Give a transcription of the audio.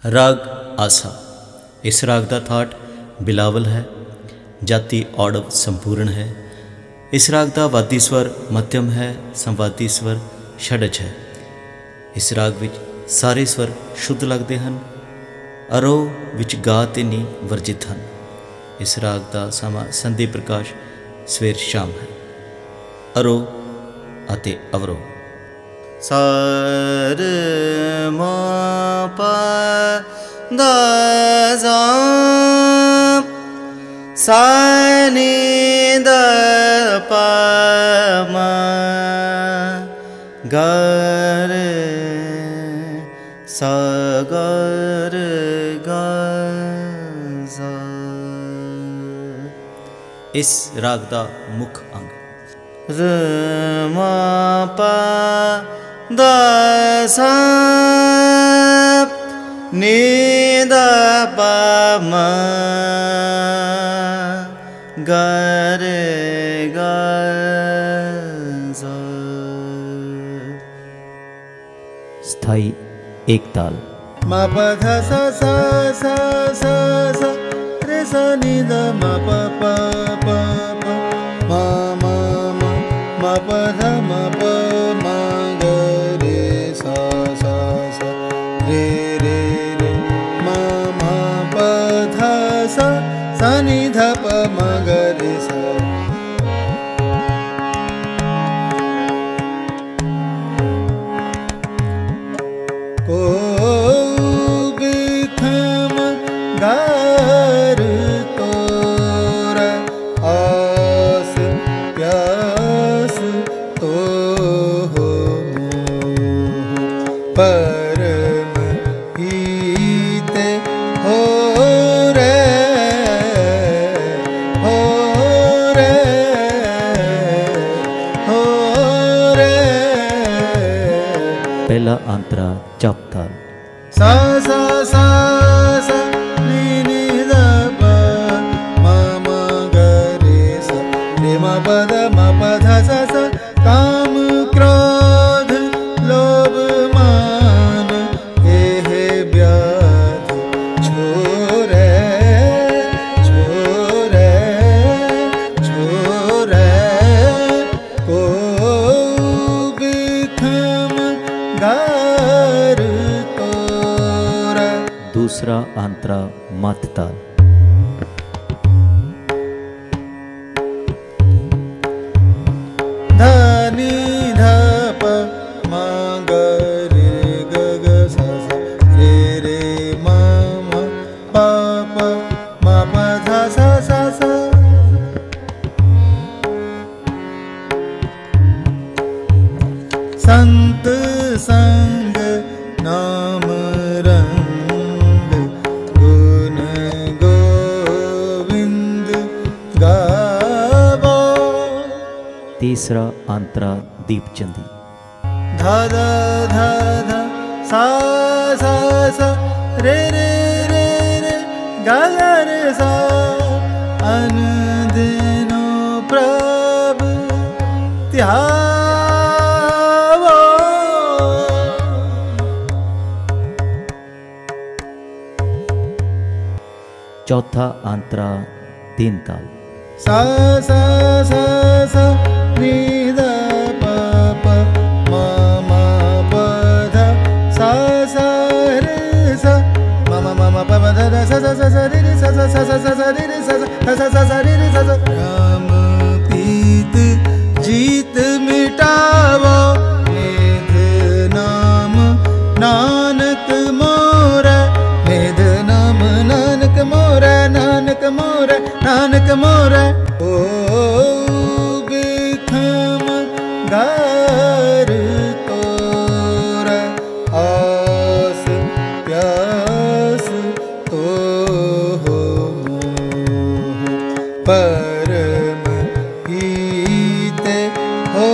राग आसा। इस राग का थाट बिलावल है। जाति औड़व संपूर्ण है। इस राग का वादी स्वर मध्यम है, संवादी स्वर षडज है। इस राग विच सारे स्वर शुद्ध लगते हैं। आरोह विच गा ते नी वर्जित हैं। इस राग का समा संधि प्रकाश सवेर शाम है। आरोह अते अवरोह। सार मा पा दा सा सा नी द पा मा गा रे सा गा रे गा सा। इस राग का मुख्य अंग र मा पा दा सा नी द पा मा गा रे गा सा। स्थाई एक ताल। मा पा धा सा सा सा सा सा रे सा नी द मा पा पा पा पा मा मा मा मा पा धा मा पा मा गा रे सा सा सा रे रे रे मा मा पा धा सा सा नी धा पा मा गा रे सा। को बिखम गार तोरा आस प्यास तो हो परम हीते हो रे हो रे हो रे। पहला अंतरा जप ताल। सा सा सा सा नी नी द पा मा मा गा रे सा रे मा पा ध मा पा धा सा सा। काम क्रोध लोभ मान हे व्याध छोरे छोरे छोरे। को बिखम गार तोरा। दूसरा अंतरा मत ताल। धा नी धा पा मा गा रे ग ग सा सा रे रे मा मा पा पा मा पा धा सा सा सा। संत संग नाम रंग गुण गोविंद गावो। तीसरा अंतरा दीपचंदी। धा धा धा धा सा सा सा रे रे रे रे गा गा रे सा। अन दिनो प्रभु ध्यावो। चौथा अंतरा तीन ताल। सा सा सा सा नी द पा पा मा मा पा धा सा सा रे सा मा मा मा मा पा पा धा धा सा सा सा सा रे रे सा सा सा सा सा सा रे रे सा सा सा सा सा रे रे सा सा। राम पीत जीत मिटावो निध नाम नानक मोरा। निध नाम नानक मोरा नानक मोरा नानक मोरा। ओ बिखम गार तोरा आस प्यास तो हो परम हीते हो